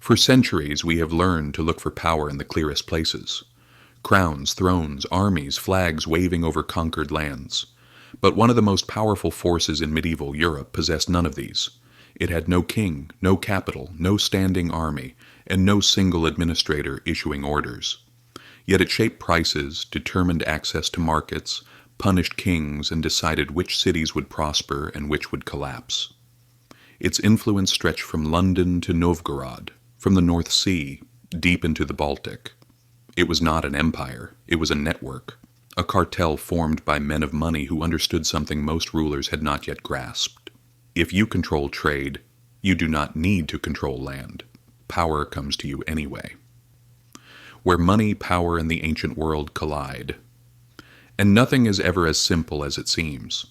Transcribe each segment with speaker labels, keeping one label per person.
Speaker 1: For centuries, we have learned to look for power in the clearest places. Crowns, thrones, armies, flags waving over conquered lands. But one of the most powerful forces in medieval Europe possessed none of these. It had no king, no capital, no standing army, and no single administrator issuing orders. Yet it shaped prices, determined access to markets, punished kings, and decided which cities would prosper and which would collapse. Its influence stretched from London to Novgorod, from the North Sea, deep into the Baltic. It was not an empire, it was a network, a cartel formed by men of money who understood something most rulers had not yet grasped. If you control trade, you do not need to control land. Power comes to you anyway. Where money, power, and the ancient world collide. And nothing is ever as simple as it seems.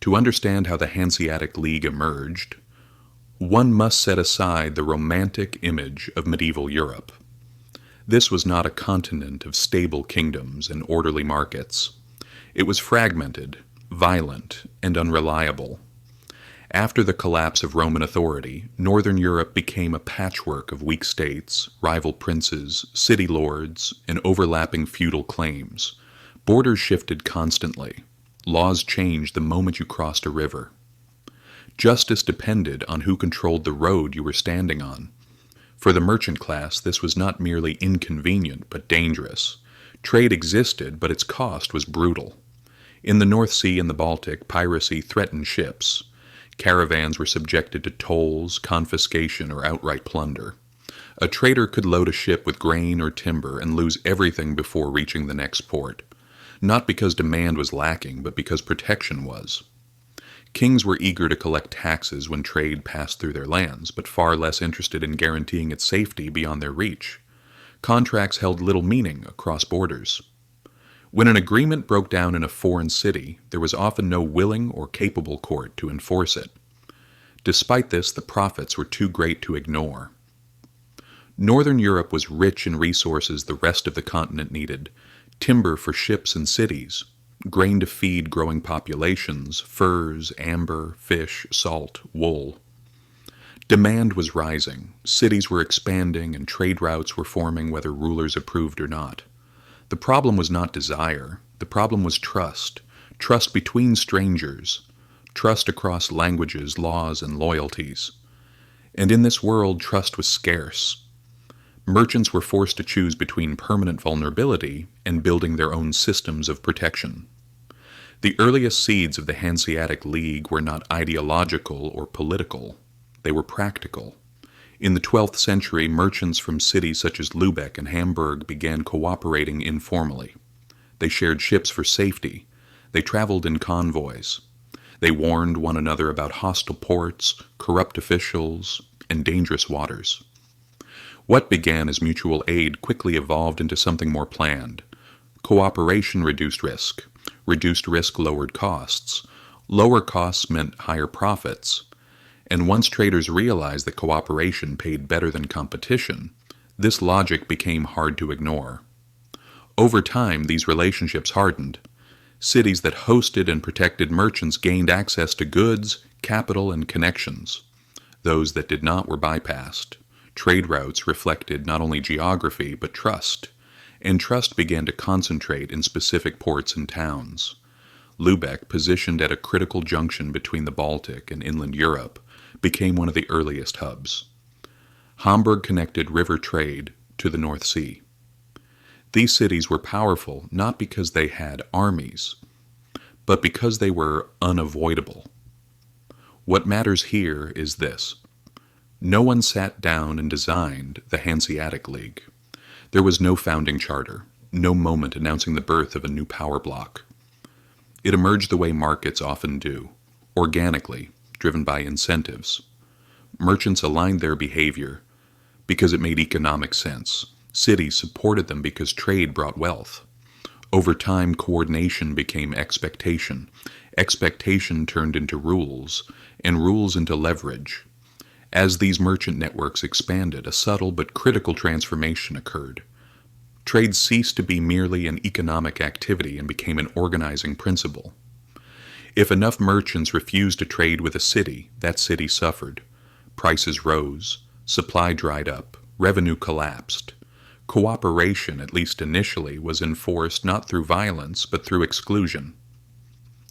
Speaker 1: To understand how the Hanseatic League emerged, one must set aside the romantic image of medieval Europe. This was not a continent of stable kingdoms and orderly markets. It was fragmented, violent, and unreliable. After the collapse of Roman authority, Northern Europe became a patchwork of weak states, rival princes, city lords, and overlapping feudal claims. Borders shifted constantly. Laws changed the moment you crossed a river. Justice depended on who controlled the road you were standing on. For the merchant class, this was not merely inconvenient, but dangerous. Trade existed, but its cost was brutal. In the North Sea and the Baltic, piracy threatened ships. Caravans were subjected to tolls, confiscation, or outright plunder. A trader could load a ship with grain or timber and lose everything before reaching the next port, not because demand was lacking, but because protection was. Kings were eager to collect taxes when trade passed through their lands, but far less interested in guaranteeing its safety beyond their reach. Contracts held little meaning across borders. When an agreement broke down in a foreign city, there was often no willing or capable court to enforce it. Despite this, the profits were too great to ignore. Northern Europe was rich in resources the rest of the continent needed: timber for ships and cities, grain to feed growing populations, furs, amber, fish, salt, wool. Demand was rising, cities were expanding, and trade routes were forming whether rulers approved or not. The problem was not desire, the problem was trust, trust between strangers, trust across languages, laws, and loyalties. And in this world, trust was scarce. Merchants were forced to choose between permanent vulnerability and building their own systems of protection. The earliest seeds of the Hanseatic League were not ideological or political. They were practical. In the 12th century, merchants from cities such as Lübeck and Hamburg began cooperating informally. They shared ships for safety. They traveled in convoys. They warned one another about hostile ports, corrupt officials, and dangerous waters. What began as mutual aid quickly evolved into something more planned. Cooperation reduced risk. Reduced risk lowered costs. Lower costs meant higher profits. And once traders realized that cooperation paid better than competition, this logic became hard to ignore. Over time, these relationships hardened. Cities that hosted and protected merchants gained access to goods, capital, and connections. Those that did not were bypassed. Trade routes reflected not only geography, but trust, and trust began to concentrate in specific ports and towns. Lübeck, positioned at a critical junction between the Baltic and inland Europe, became one of the earliest hubs. Hamburg connected river trade to the North Sea. These cities were powerful not because they had armies, but because they were unavoidable. What matters here is this. No one sat down and designed the Hanseatic League. There was no founding charter, no moment announcing the birth of a new power bloc. It emerged the way markets often do, organically, driven by incentives. Merchants aligned their behavior because it made economic sense. Cities supported them because trade brought wealth. Over time, coordination became expectation. Expectation turned into rules, and rules into leverage. As these merchant networks expanded, a subtle but critical transformation occurred. Trade ceased to be merely an economic activity and became an organizing principle. If enough merchants refused to trade with a city, that city suffered. Prices rose, supply dried up, revenue collapsed. Cooperation, at least initially, was enforced not through violence but through exclusion.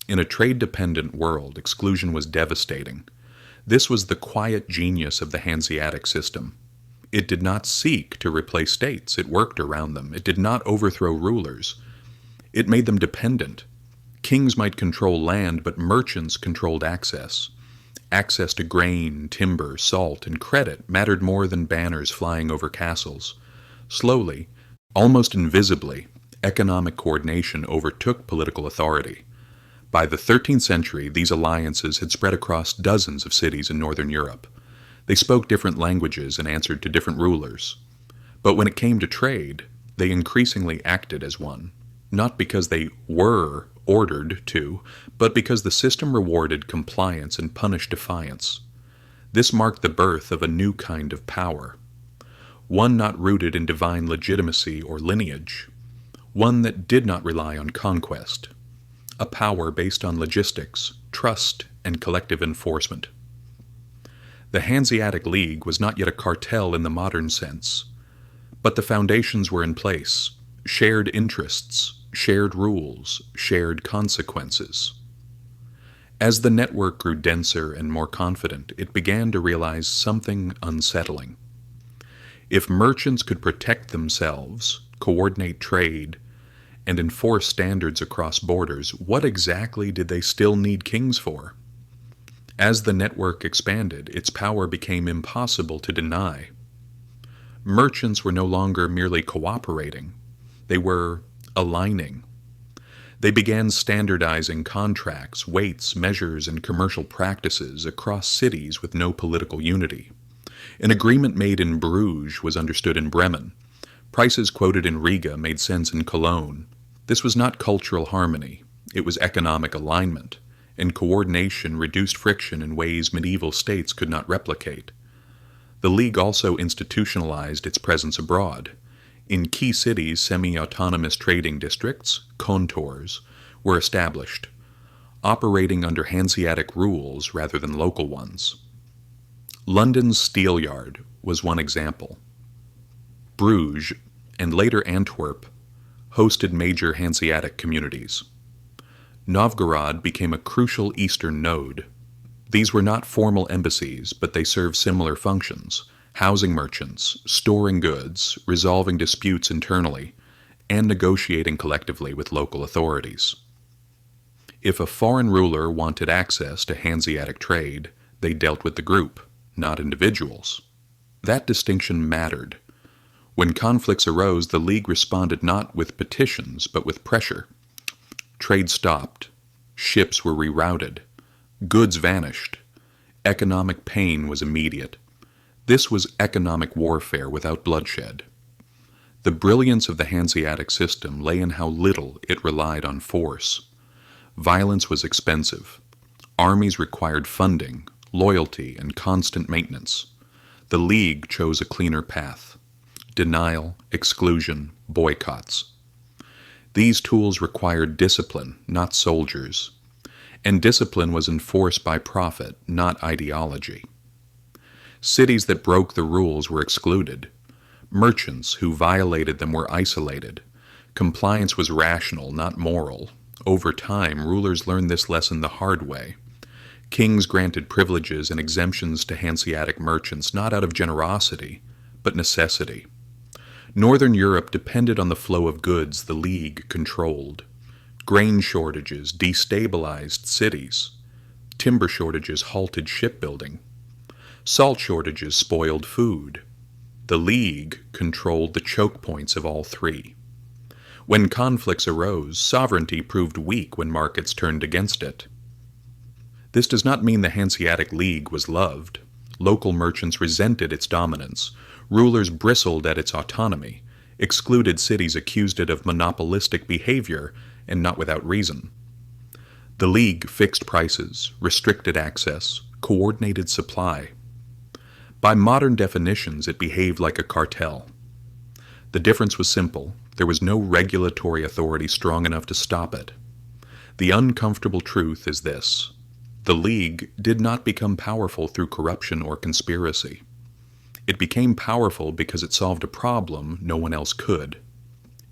Speaker 1: In a trade-dependent world, exclusion was devastating. This was the quiet genius of the Hanseatic system. It did not seek to replace states. It worked around them. It did not overthrow rulers. It made them dependent. Kings might control land, but merchants controlled access. Access to grain, timber, salt, and credit mattered more than banners flying over castles. Slowly, almost invisibly, economic coordination overtook political authority. By the 13th century, these alliances had spread across dozens of cities in northern Europe. They spoke different languages and answered to different rulers. But when it came to trade, they increasingly acted as one, not because they were ordered to, but because the system rewarded compliance and punished defiance. This marked the birth of a new kind of power, one not rooted in divine legitimacy or lineage, one that did not rely on conquest, a power based on logistics, trust, and collective enforcement. The Hanseatic League was not yet a cartel in the modern sense, but the foundations were in place: shared interests, shared rules, shared consequences. As the network grew denser and more confident, it began to realize something unsettling. If merchants could protect themselves, coordinate trade, and enforce standards across borders, what exactly did they still need kings for? As the network expanded, its power became impossible to deny. Merchants were no longer merely cooperating. They were aligning. They began standardizing contracts, weights, measures, and commercial practices across cities with no political unity. An agreement made in Bruges was understood in Bremen. Prices quoted in Riga made sense in Cologne. This was not cultural harmony. It was economic alignment, and coordination reduced friction in ways medieval states could not replicate. The League also institutionalized its presence abroad. In key cities, semi-autonomous trading districts, kontors, were established, operating under Hanseatic rules rather than local ones. London's Steel Yard was one example. Bruges, and later Antwerp, hosted major Hanseatic communities. Novgorod became a crucial eastern node. These were not formal embassies, but they served similar functions: housing merchants, storing goods, resolving disputes internally, and negotiating collectively with local authorities. If a foreign ruler wanted access to Hanseatic trade, they dealt with the group, not individuals. That distinction mattered. When conflicts arose, the League responded not with petitions, but with pressure. Trade stopped. Ships were rerouted. Goods vanished. Economic pain was immediate. This was economic warfare without bloodshed. The brilliance of the Hanseatic system lay in how little it relied on force. Violence was expensive. Armies required funding, loyalty, and constant maintenance. The League chose a cleaner path: denial, exclusion, boycotts. These tools required discipline, not soldiers, and discipline was enforced by profit, not ideology. Cities that broke the rules were excluded. Merchants who violated them were isolated. Compliance was rational, not moral. Over time, rulers learned this lesson the hard way. Kings granted privileges and exemptions to Hanseatic merchants not out of generosity, but necessity. Northern Europe depended on the flow of goods the League controlled. Grain shortages destabilized cities. Timber shortages halted shipbuilding. Salt shortages spoiled food. The League controlled the choke points of all three. When conflicts arose, sovereignty proved weak when markets turned against it. This does not mean the Hanseatic League was loved. Local merchants resented its dominance. Rulers bristled at its autonomy, excluded cities accused it of monopolistic behavior, and not without reason. The League fixed prices, restricted access, coordinated supply. By modern definitions, it behaved like a cartel. The difference was simple: there was no regulatory authority strong enough to stop it. The uncomfortable truth is this: the League did not become powerful through corruption or conspiracy. It became powerful because it solved a problem no one else could.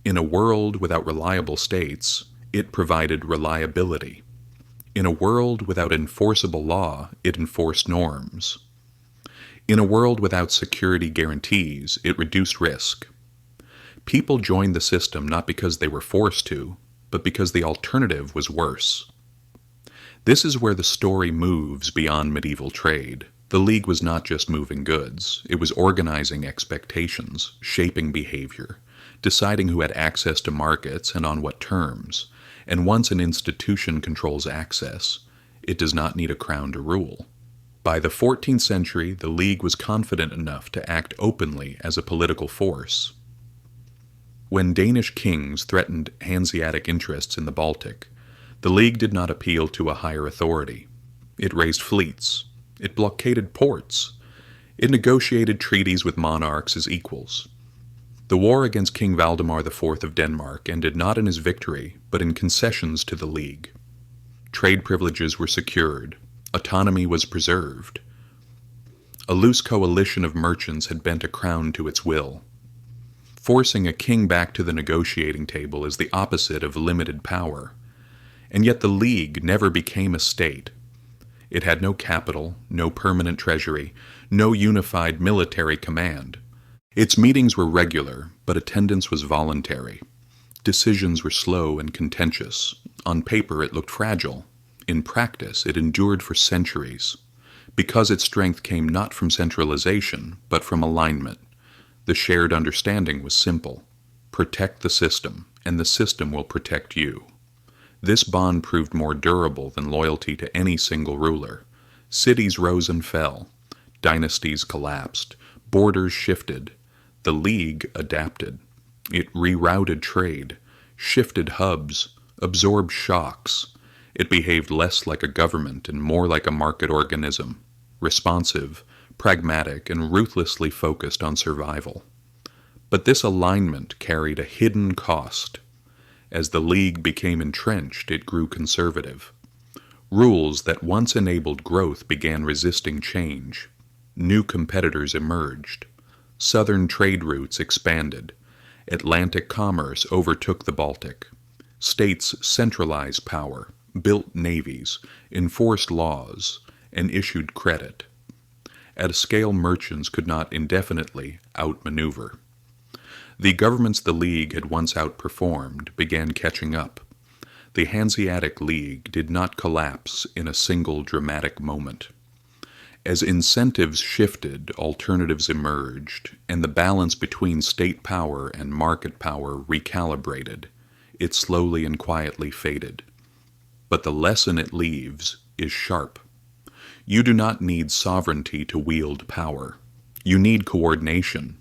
Speaker 1: In a world without reliable states, it provided reliability. In a world without enforceable law, it enforced norms. In a world without security guarantees, it reduced risk. People joined the system not because they were forced to, but because the alternative was worse. This is where the story moves beyond medieval trade. The League was not just moving goods, it was organizing expectations, shaping behavior, deciding who had access to markets and on what terms. And once an institution controls access, it does not need a crown to rule. By the 14th century, the League was confident enough to act openly as a political force. When Danish kings threatened Hanseatic interests in the Baltic, the League did not appeal to a higher authority. It raised fleets. It blockaded ports. It negotiated treaties with monarchs as equals. The war against King Valdemar IV of Denmark ended not in his victory, but in concessions to the League. Trade privileges were secured. Autonomy was preserved. A loose coalition of merchants had bent a crown to its will. Forcing a king back to the negotiating table is the opposite of limited power. And yet the League never became a state. It had no capital, no permanent treasury, no unified military command. Its meetings were regular, but attendance was voluntary. Decisions were slow and contentious. On paper, it looked fragile. In practice, it endured for centuries. Because its strength came not from centralization, but from alignment. The shared understanding was simple. Protect the system, and the system will protect you. This bond proved more durable than loyalty to any single ruler. Cities rose and fell. Dynasties collapsed. Borders shifted. The League adapted. It rerouted trade, shifted hubs, absorbed shocks. It behaved less like a government and more like a market organism, responsive, pragmatic, and ruthlessly focused on survival. But this alignment carried a hidden cost. As the League became entrenched, it grew conservative. Rules that once enabled growth began resisting change. New competitors emerged. Southern trade routes expanded. Atlantic commerce overtook the Baltic. States centralized power, built navies, enforced laws, and issued credit. At a scale merchants could not indefinitely outmaneuver. The governments the League had once outperformed began catching up. The Hanseatic League did not collapse in a single dramatic moment. As incentives shifted, alternatives emerged, and the balance between state power and market power recalibrated. It slowly and quietly faded. But the lesson it leaves is sharp. You do not need sovereignty to wield power. You need coordination.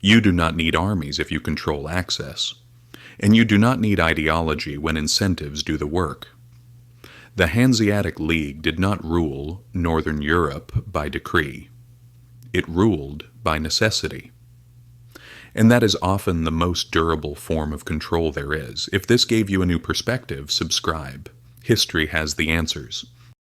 Speaker 1: You do not need armies if you control access. And you do not need ideology when incentives do the work. The Hanseatic League did not rule Northern Europe by decree. It ruled by necessity. And that is often the most durable form of control there is. If this gave you a new perspective, subscribe. History has the answers.